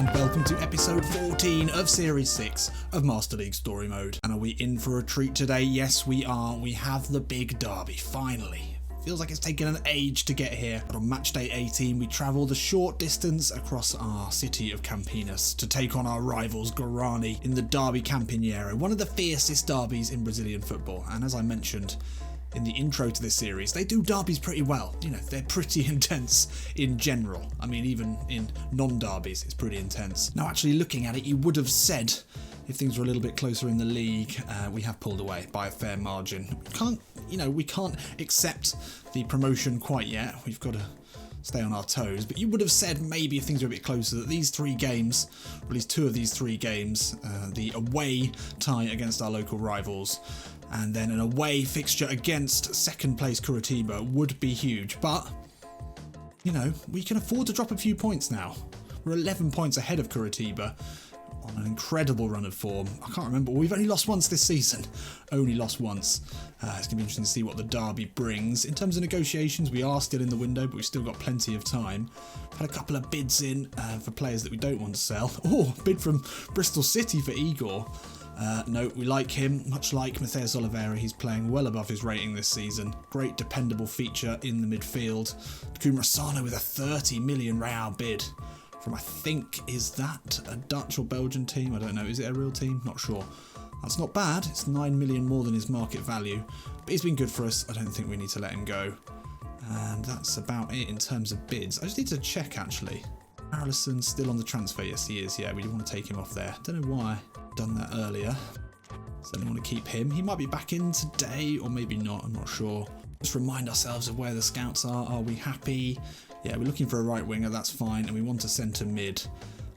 and welcome to episode 14 of Series 6 of Master League Story Mode. And are we in for a treat today? Yes, we are. We have the big derby, finally. Feels like it's taken an age to get here, but on match day 18 we travel the short distance across our city of Campineiro to take on our rivals Guarani in the Dérbi Campineiro, one of the fiercest derbies in Brazilian football. And as I mentioned in the intro to this series, they do derbies pretty well. You know, they're pretty intense in general. I mean, even in non-derbies, it's pretty intense. Now, actually looking at it, you would have said if things were a little bit closer in the league, we have pulled away by a fair margin. We can't accept the promotion quite yet. We've got to stay on our toes. But you would have said maybe if things were a bit closer that these three games, or at least two of these three games, the away tie against our local rivals, and then an away fixture against second place Curitiba would be huge. But, you know, we can afford to drop a few points now. We're 11 points ahead of Curitiba on an incredible run of form. I can't remember, we've only lost once this season. Only lost once. It's going to be interesting to see what the derby brings. In terms of negotiations, we are still in the window, but we've still got plenty of time. We've had a couple of bids in for players that we don't want to sell. Oh, bid from Bristol City for Igor. No, we like him, much like Matheus Oliveira. He's playing well above his rating this season. Great dependable feature in the midfield. Kumrasano with a 30 million real bid from, I think, is that a Dutch or Belgian team? I don't know. Is it a real team? Not sure. That's not bad. It's 9 million more than his market value. But he's been good for us. I don't think we need to let him go. And that's about it in terms of bids. I just need to check, actually. Harrelson's still on the transfer. Yes, he is. Yeah, we want to take him off there. Don't know why I've done that earlier. Certainly want to keep him. He might be back in today or maybe not. I'm not sure. Just remind ourselves of where the scouts are. Are we happy? Yeah, we're looking for a right winger. That's fine. And we want a centre mid.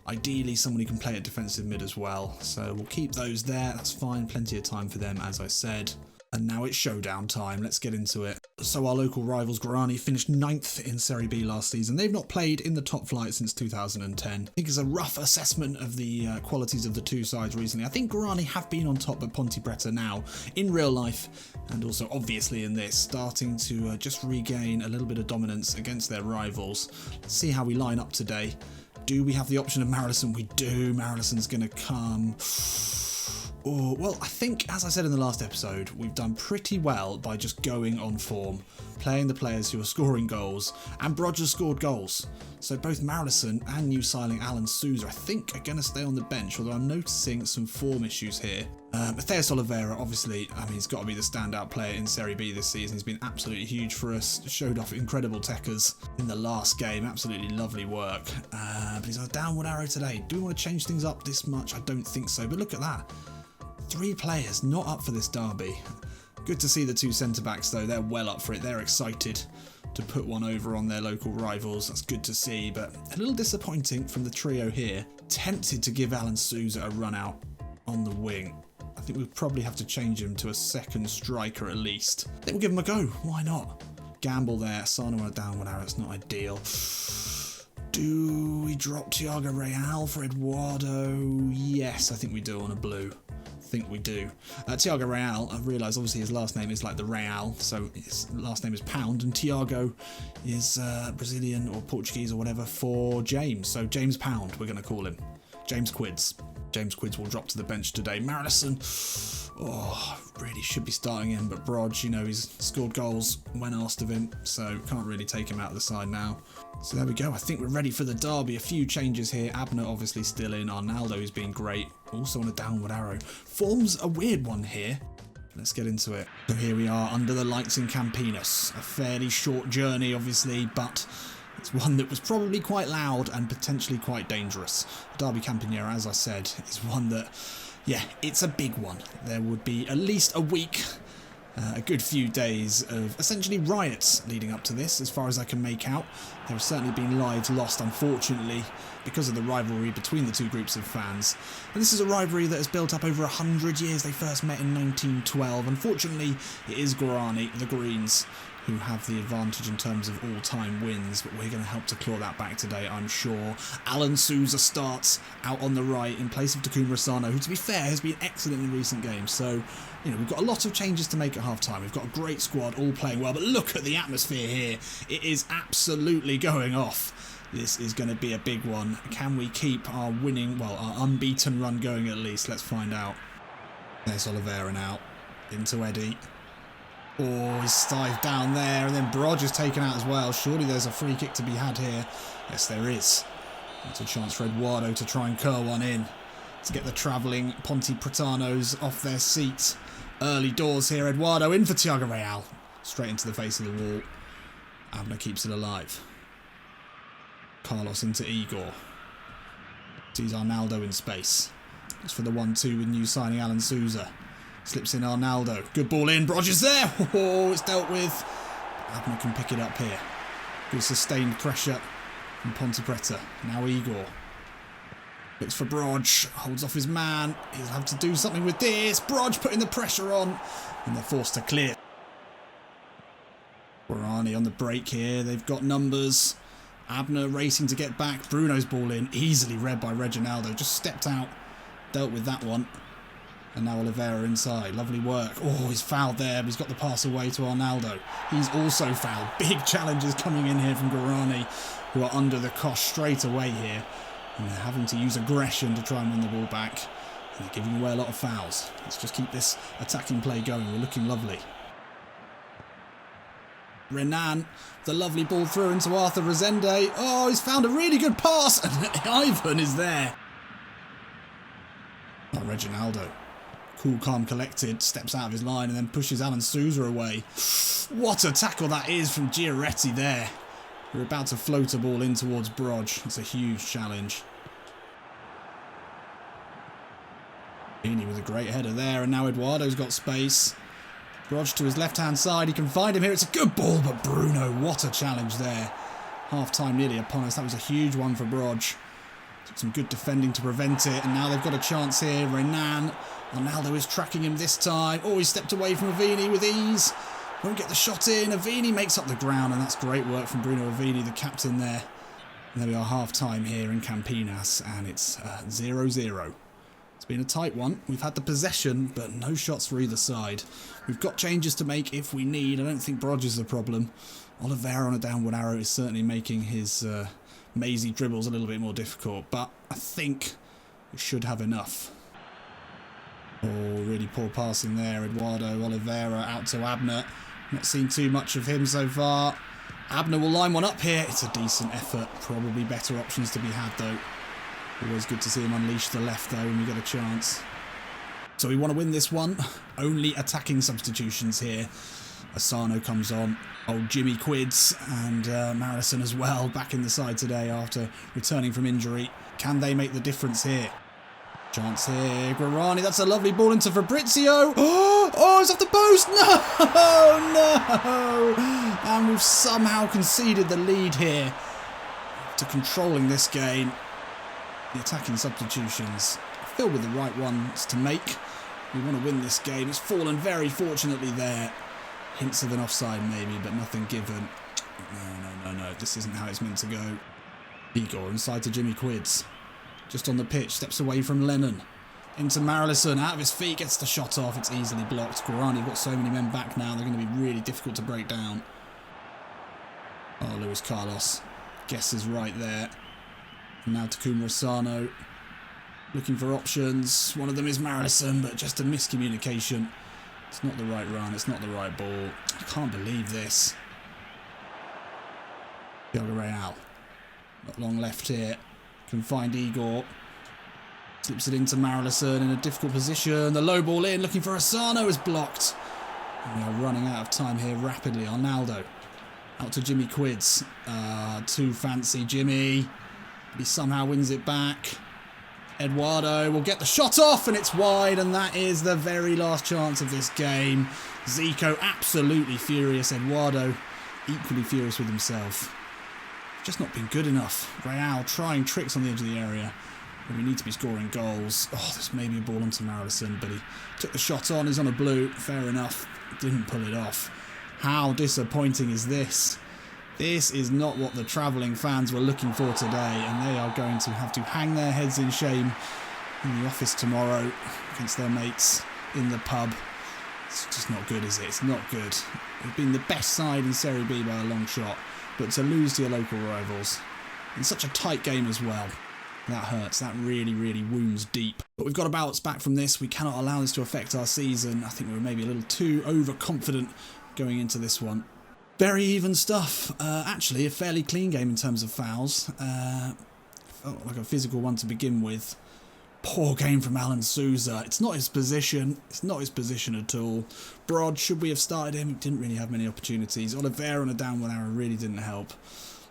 Ideally, someone who can play at defensive mid as well. So we'll keep those there. That's fine. Plenty of time for them, as I said. And now it's showdown time. Let's get into it. So our local rivals Guarani finished 9th in Serie B last season. They've not played in the top flight since 2010. I think it's a rough assessment of the qualities of the two sides recently. I think Guarani have been on top, but Ponte Preta now, in real life, and also obviously in this, starting to just regain a little bit of dominance against their rivals. Let's see how we line up today. Do we have the option of Marison? We do. Marison's going to come. Oh, well, I think, as I said in the last episode, we've done pretty well by just going on form, playing the players who are scoring goals, and Brodger scored goals. So both Marison and new signing Alan Souza, I think, are going to stay on the bench, although I'm noticing some form issues here. Matheus Oliveira, obviously, I mean, he's got to be the standout player in Serie B this season. He's been absolutely huge for us, showed off incredible techers in the last game, absolutely lovely work. But he's on a downward arrow today. Do we want to change things up this much? I don't think so, but look at that. 3 players not up for this derby. Good to see the 2 centre-backs though, they're well up for it. They're excited to put one over on their local rivals. That's good to see, but a little disappointing from the trio here. Tempted to give Alan Souza a run out on the wing. I think we'll probably have to change him to a second striker at least. I think we'll give him a go, why not? Gamble there, Sano on a downward arrow, it's not ideal. Do we drop Thiago Real for Eduardo? Yes, I think we do on a blue. I think we do. Thiago Real, I've realised obviously his last name is like the Real, so his last name is Pound, and Thiago is Brazilian or Portuguese or whatever for James. So James Pound, we're going to call him. James Quids. James Quids will drop to the bench today. Marison, oh, really should be starting him, but Brodge, you know, he's scored goals when asked of him, so can't really take him out of the side now. So there we go. I think we're ready for the derby. A few changes here. Abner obviously still in. Arnaldo has been great. Also on a downward arrow. Form's a weird one here. Let's get into it. So here we are under the lights in Campineiro. A fairly short journey, obviously, but it's one that was probably quite loud and potentially quite dangerous. Dérbi Campineiro, as I said, is one that, yeah, it's a big one. There would be at least a week, a good few days of essentially riots leading up to this, as far as I can make out. There have certainly been lives lost, unfortunately, because of the rivalry between the two groups of fans. And this is a rivalry that has built up over 100 years. They first met in 1912. Unfortunately, it is Guarani, the Greens, who have the advantage in terms of all-time wins, but we're going to help to claw that back today, I'm sure. Alan Souza starts out on the right in place of Takuma Asano, who, to be fair, has been excellent in recent games. So, you know, we've got a lot of changes to make at half-time. We've got a great squad, all playing well, but look at the atmosphere here. It is absolutely going off. This is going to be a big one. Can we keep our winning, well, our unbeaten run going at least? Let's find out. There's Oliveira now. Into Eddie. Oh, he's stived down there. And then Brodge is taken out as well. Surely there's a free kick to be had here. Yes, there is. It's a chance for Eduardo to try and curl one in. To get the travelling Ponte Pretanos off their seats. Early doors here. Eduardo in for Thiago Real. Straight into the face of the wall. Abner keeps it alive. Carlos into Igor. Sees Arnaldo in space. It's for the 1-2 with new signing Alan Souza. Slips in Arnaldo. Good ball in. Brodge is there. Oh, it's dealt with. Abner can pick it up here. Good sustained pressure from Ponte Preta. Now Igor. Looks for Brodge. Holds off his man. He'll have to do something with this. Brodge putting the pressure on. And they're forced to clear. Guarani on the break here. They've got numbers. Abner racing to get back. Bruno's ball in. Easily read by Reginaldo. Just stepped out. Dealt with that one. And now Oliveira inside. Lovely work. Oh, he's fouled there, but he's got the pass away to Arnaldo. He's also fouled. Big challenges coming in here from Guarani, who are under the cosh straight away here. And they're having to use aggression to try and win the ball back. And they're giving away a lot of fouls. Let's just keep this attacking play going. We're looking lovely. Renan, the lovely ball through into Arthur Rezende. Oh, he's found a really good pass. And Ivan is there. Oh, Reginaldo. Cool, calm, collected, steps out of his line and then pushes Alan Souza away. What a tackle that is from Giaretti there. We're about to float a ball in towards Brodge. It's a huge challenge. Heaney with a great header there, and now Eduardo's got space. Brodge to his left-hand side. He can find him here. It's a good ball, but Bruno, what a challenge there. Half-time nearly upon us. That was a huge one for Brodge. Took some good defending to prevent it, and now they've got a chance here. Renan. Arnaldo is tracking him this time. Oh, he stepped away from Avini with ease. Won't get the shot in. Avini makes up the ground, and that's great work from Bruno Avini, the captain there. And there we are, half-time here in Campinas, and it's 0-0. It's been a tight one. We've had the possession, but no shots for either side. We've got changes to make if we need. I don't think Brodge is the problem. Oliveira on a downward arrow is certainly making his mazy dribbles a little bit more difficult, but I think we should have enough. Oh, really poor passing there. Eduardo Oliveira out to Abner. Not seen too much of him so far. Abner will line one up here. It's a decent effort. Probably better options to be had, though. Always good to see him unleash the left, though, when we get a chance. So we want to win this one. Only attacking substitutions here. Asano comes on. Old Jimmy Quids and Marison as well, back in the side today after returning from injury. Can they make the difference here? Chance here, Guarani, that's a lovely ball into Fabrizio. Oh, it's off the post. No. And we've somehow conceded the lead here to controlling this game. The attacking substitutions, I feel with the right ones to make. We want to win this game. It's fallen very fortunately there. Hints of an offside maybe, but nothing given. No. This isn't how it's meant to go. Igor inside to Jimmy Quids. Just on the pitch, steps away from Lennon. Into Marillison, out of his feet, gets the shot off. It's easily blocked. Guarani have got so many men back now, they're going to be really difficult to break down. Oh, Luis Carlos. Guess is right there. And now Takuma Asano. Looking for options. One of them is Marillison, but just a miscommunication. It's not the right run, it's not the right ball. I can't believe this. Thiago Real. Not long left here. Can find Igor. Slips it into Marillison in a difficult position. The low ball in, looking for Asano, is blocked. And we are running out of time here rapidly. Arnaldo. Out to Jimmy Quids. Too fancy Jimmy. He somehow wins it back. Eduardo will get the shot off and it's wide, and that is the very last chance of this game. Zico absolutely furious. Eduardo equally furious with himself. Just not been good enough. Real trying tricks on the edge of the area. We need to be scoring goals. Oh, there's maybe a ball onto Marillison, but he took the shot on. He's on a blue. Fair enough. Didn't pull it off. How disappointing is this? This is not what the travelling fans were looking for today, and they are going to have to hang their heads in shame in the office tomorrow against their mates in the pub. It's just not good, is it? It's not good. We've been the best side in Serie B by a long shot, but to lose to your local rivals, In such a tight game as well. That hurts. That really, really wounds deep. But we've got to bounce back from this. We cannot allow this to affect our season. I think we were maybe a little too overconfident going into this one. Very even stuff. Actually, a fairly clean game in terms of fouls. Felt like a physical one to begin with. Poor game from Alan Souza. It's not his position. It's not his position at all. Brod, should we have started him? He didn't really have many opportunities. Oliveira on a downward arrow really didn't help.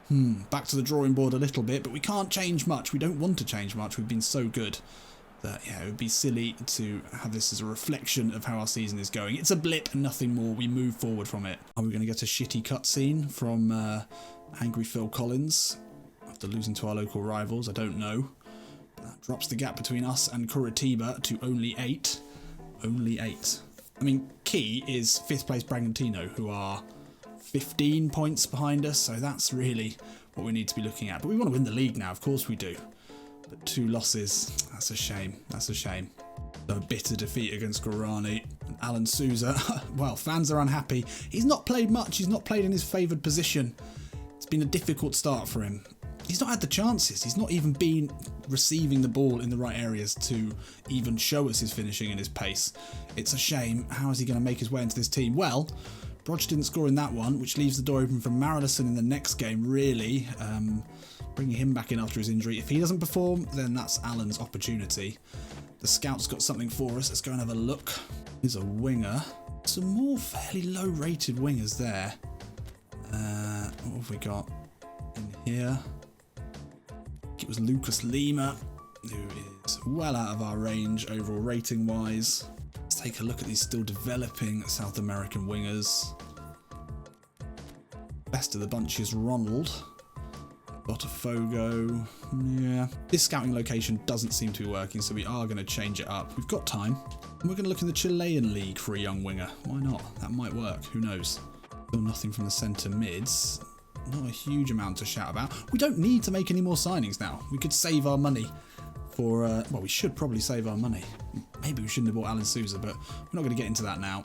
Back to the drawing board a little bit, but we can't change much. We don't want to change much. We've been so good that, yeah, it would be silly to have this as a reflection of how our season is going. It's a blip and nothing more. We move forward from it. Are we going to get a shitty cutscene from Angry Phil Collins after losing to our local rivals? I don't know. That drops the gap between us and Curitiba to only 8. Only 8. I mean, key is 5th place Bragantino, who are 15 points behind us, so that's really what we need to be looking at. But we want to win the league now, of course we do. But 2 losses, that's a shame. That's a shame. A bitter defeat against Guarani. Alan Souza, well, fans are unhappy. He's not played much. He's not played in his favoured position. It's been a difficult start for him. He's not had the chances. He's not even been receiving the ball in the right areas to even show us his finishing and his pace. It's a shame. How is he going to make his way into this team? Well, Broch didn't score in that one, which leaves the door open for Marilison in the next game, really. Bringing him back in after his injury. If he doesn't perform, then that's Alan's opportunity. The scout's got something for us. Let's go and have a look. Here's a winger. Some more fairly low-rated wingers there. What have we got in here? It was Lucas Lima, who is well out of our range overall rating wise. Let's take a look at these still developing South American wingers. Best of the bunch is Ronald. Botafogo. Yeah. This scouting location doesn't seem to be working, so we are going to change it up. We've got time. And we're going to look in the Chilean league for a young winger. Why not? That might work. Who knows? Still nothing from the centre mids. Not a huge amount to shout about. We don't need to make any more signings now. We could save our money for, well, we should probably save our money. Maybe we shouldn't have bought Alan Souza, but we're not going to get into that now.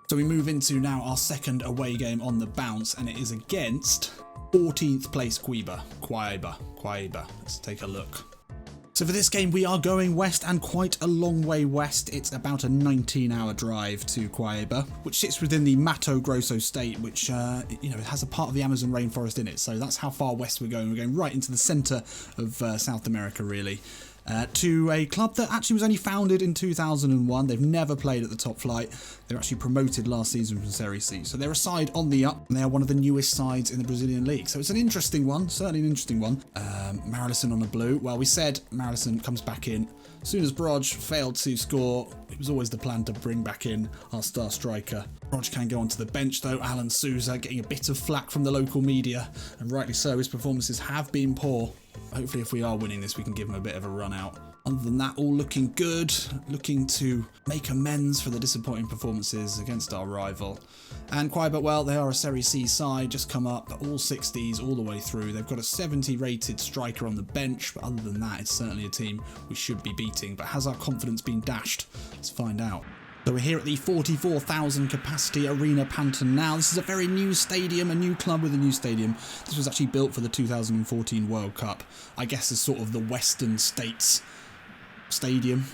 So we move into now our second away game on the bounce, and it is against 14th place Quaiba. Let's take a look. So for this game, we are going west, and quite a long way west. It's about a 19-hour drive to Quaiba, which sits within the Mato Grosso state, which, you know, it has a part of the Amazon rainforest in it. So that's how far west we're going. We're going right into the centre of South America, really. To a club that actually was only founded in 2001. They've never played at the top flight. They were actually promoted last season from Serie C. So they're a side on the up, and they are one of the newest sides in the Brazilian league. So it's an interesting one, certainly an interesting one. Marilison on a blue. Well, we said Marilison comes back in. As soon as Brog failed to score, it was always the plan to bring back in our star striker. Brog can go onto the bench though. Alan Souza getting a bit of flack from the local media, and rightly so. His performances have been poor. Hopefully if we are winning this, we can give him a bit of a run out. Other than that, all looking good. Looking to make amends for the disappointing performances against our rival. And Quaiba, well, they are a Serie C side, just come up, all 60s all the way through. They've got a 70 rated striker on the bench, but other than that, it's certainly a team we should be beating. But has our confidence been dashed? Let's find out. So we're here at the 44,000 capacity Arena Pantanal. This is a very new stadium, a new club with a new stadium. This was actually built for the 2014 World Cup. I guess as sort of the Western States stadium.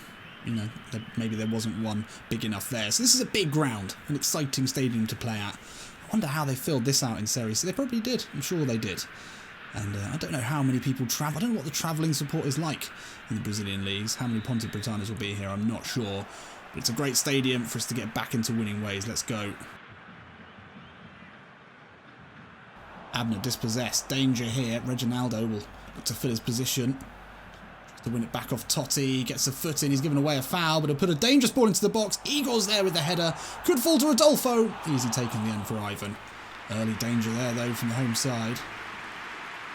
You know, maybe there wasn't one big enough there. So this is a big ground, an exciting stadium to play at. I wonder how they filled this out in Serie C. They probably did. I'm sure they did. And I don't know how many people travel. I don't know what the travelling support is like in the Brazilian leagues. How many Ponte Pretanos will be here, I'm not sure. But it's a great stadium for us to get back into winning ways. Let's go. Abner dispossessed. Danger here. Reginaldo will look to fill his position. Tries to win it back off Totti. Gets a foot in. He's given away a foul, but he'll put a dangerous ball into the box. Igor's there with the header. Could fall to Rodolfo. Easy take in the end for Ivan. Early danger there, though, from the home side.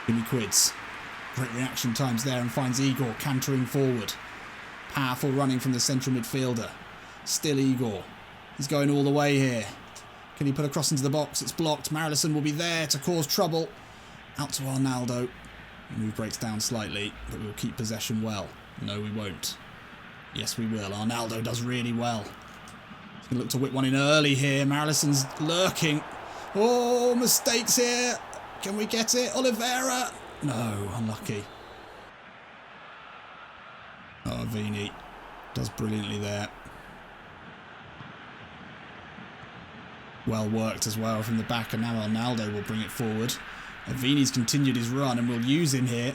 Jimmy Quids. Great reaction times there and finds Igor cantering forward. Powerful running from the central midfielder. Still Igor. He's going all the way here. Can he put a cross into the box? It's blocked. Marilison will be there to cause trouble. Out to Arnaldo. The move breaks down slightly, but we'll keep possession well. No, we won't. Yes, we will. Arnaldo does really well. He's going to look to whip one in early here. Marilison's lurking. Oh, mistakes here. Can we get it? Oliveira. No, unlucky. Oh, Vini does brilliantly there. Well worked as well from the back, and now Arnaldo will bring it forward. Vini's continued his run, and we'll use him here.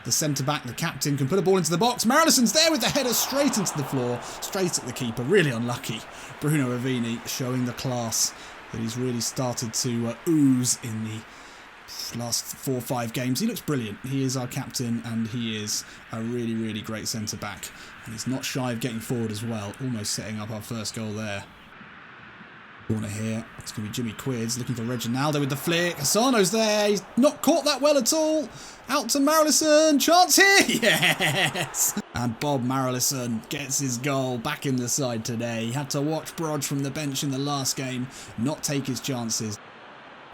The centre-back, the captain, can put a ball into the box. Marilison's there with the header straight into the floor, straight at the keeper. Really unlucky. Bruno Avini showing the class that he's really started to ooze in the last 4 or 5 games. He looks brilliant. He is our captain, and he is a really, really great centre-back. And he's not shy of getting forward as well, almost setting up our first goal there. Corner here. It's going to be Jimmy Quids looking for Reginaldo with the flick. Asano's there. He's not caught that well at all. Out to Marilison. Chance here. Yes. And Bob Marilison gets his goal back in the side today. He had to watch Brodge from the bench in the last game not take his chances,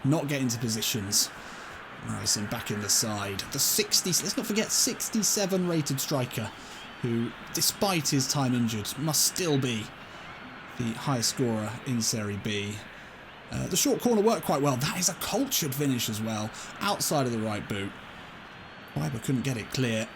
not get into positions. Marilison back in the side. The 60, let's not forget, 67 rated striker who, despite his time injured, must still be the highest scorer in Serie B. The short corner worked quite well. That is a cultured finish as well, outside of the right boot. Weiber couldn't get it clear.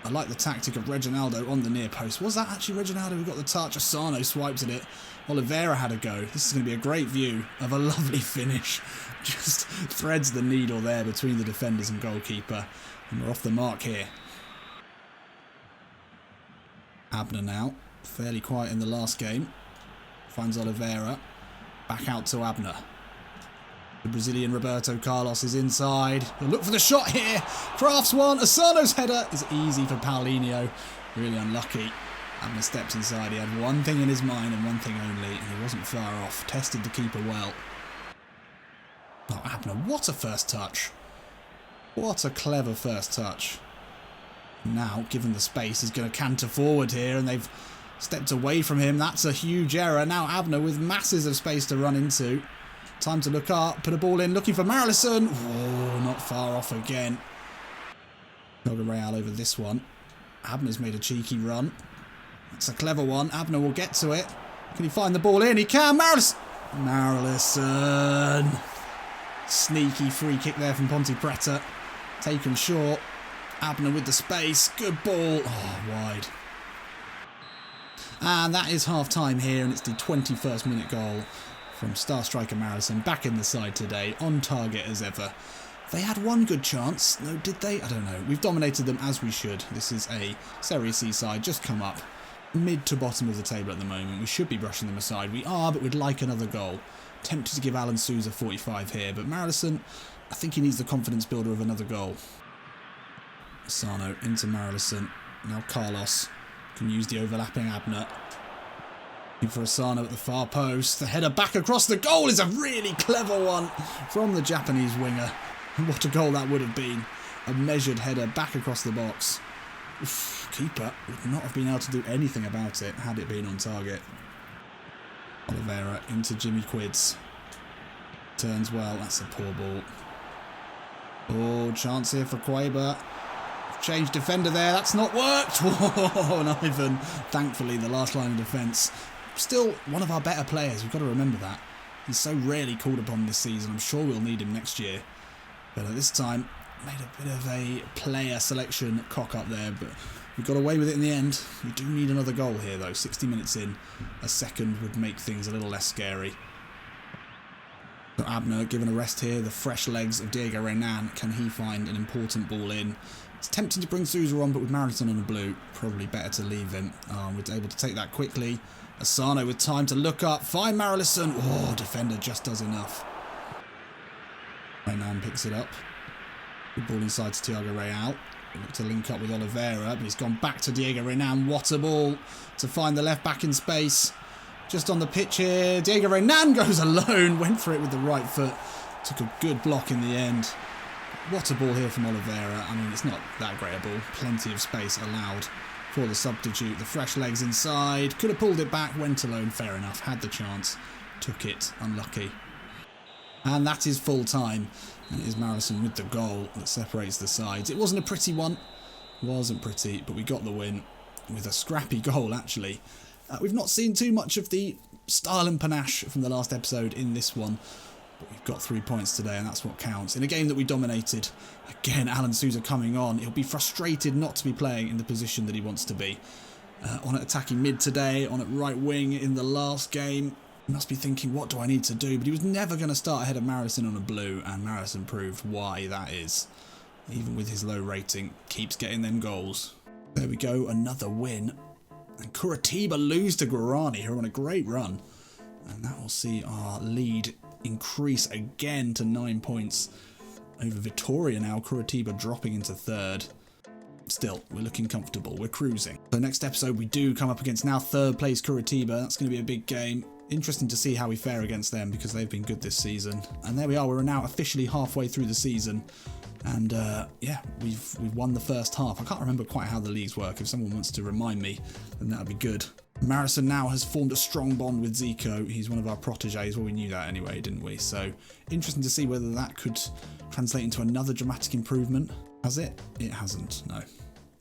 I like the tactic of Reginaldo on the near post. Was that actually Reginaldo who got the touch? Asano swiped at it. Oliveira had a go. This is going to be a great view of a lovely finish. Just threads the needle there between the defenders and goalkeeper. And we're off the mark here. Abner now. Fairly quiet in the last game. Finds Oliveira. Back out to Abner. The Brazilian Roberto Carlos is inside. He'll look for the shot here. Crafts one. Asano's header is easy for Paulinho. Really unlucky. Abner steps inside. He had one thing in his mind and one thing only, and he wasn't far off. Tested the keeper well. Oh, Abner, what a first touch. What a clever first touch. Now, given the space, he's going to canter forward here, and they've stepped away from him. That's a huge error. Now Abner with masses of space to run into. Time to look up, put a ball in, looking for Marilison. Oh, not far off again. Real over this one. Abner's made a cheeky run. That's a clever one. Abner will get to it. Can he find the ball in? He can. Marilison. Sneaky free kick there from Ponte Preta. Taken short. Abner with the space. Good ball. Oh, wide. And that is half-time here, and it's the 21st minute goal from star striker Marilison, back in the side today, on target as ever. They had one good chance. No, did they? I don't know. We've dominated them as we should. This is a Serie C side, just come up. Mid to bottom of the table at the moment. We should be brushing them aside. We are, but we'd like another goal. Tempted to give Alan Souza 45 here, but Marilison, I think he needs the confidence builder of another goal. Asano into Marilison. Now Carlos can use the overlapping Abner. Looking for Asano at the far post. The header back across the goal is a really clever one from the Japanese winger. What a goal that would have been. A measured header back across the box. Oof, keeper would not have been able to do anything about it had it been on target. Oliveira into Jimmy Quids. Turns well. That's a poor ball. Oh, chance here for Quaber. Changed defender there. That's not worked. Oh, and Ivan, thankfully, the last line of defence. Still one of our better players. We've got to remember that. He's so rarely called upon this season. I'm sure we'll need him next year. But at this time, made a bit of a player selection cock up there. But we got away with it in the end. We do need another goal here, though. 60 minutes in. A second would make things a little less scary. So Abner given a rest here. The fresh legs of Diego Renan. Can he find an important ball in? It's tempting to bring Souza on, but with Marilison on the blue, probably better to leave him. We're able to take that quickly. Asano with time to look up. Find Marilison. Oh, defender just does enough. Renan picks it up. Good ball inside to Thiago Real. Look to link up with Oliveira, but he's gone back to Diego Renan. What a ball to find the left back in space. Just on the pitch here. Diego Renan goes alone. Went for it with the right foot. Took a good block in the end. What a ball here from Oliveira. I mean, it's not that great a ball. Plenty of space allowed for the substitute. The fresh legs inside. Could have pulled it back. Went alone. Fair enough. Had the chance. Took it. Unlucky. And that is full time. And it is Marilison with the goal that separates the sides. It wasn't a pretty one. Wasn't pretty, but we got the win with a scrappy goal, actually. We've not seen too much of the style and panache from the last episode in this one. But we've got 3 points today, and that's what counts. In a game that we dominated, again, Alan Sousa coming on. He'll be frustrated not to be playing in the position that he wants to be. On at attacking mid today, on at right wing in the last game. He must be thinking, what do I need to do? But he was never going to start ahead of Marison on a blue, and Marison proved why that is. Even with his low rating, keeps getting them goals. There we go, another win. And Curitiba lose to Guarani, who are on a great run. And that will see our lead increase again to 9 points over Vitória now. Curitiba dropping into third. Still, we're looking comfortable. We're cruising. So next episode, we do come up against now third place Curitiba. That's going to be a big game. Interesting to see how we fare against them because they've been good this season. And there we are. We're now officially halfway through the season. And yeah, we've won the first half. I can't remember quite how the leagues work. If someone wants to remind me, then that would be good. Marison now has formed a strong bond with Zico. He's one of our proteges. Well, we knew that anyway, didn't we? So interesting to see whether that could translate into another dramatic improvement. Has it? It hasn't, no.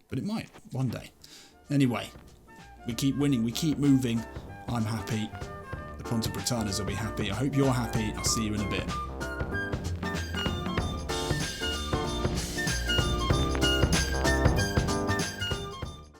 But it might, one day. Anyway, we keep winning, we keep moving. I'm happy. The Ponte Pretanas will be happy. I hope you're happy. I'll see you in a bit.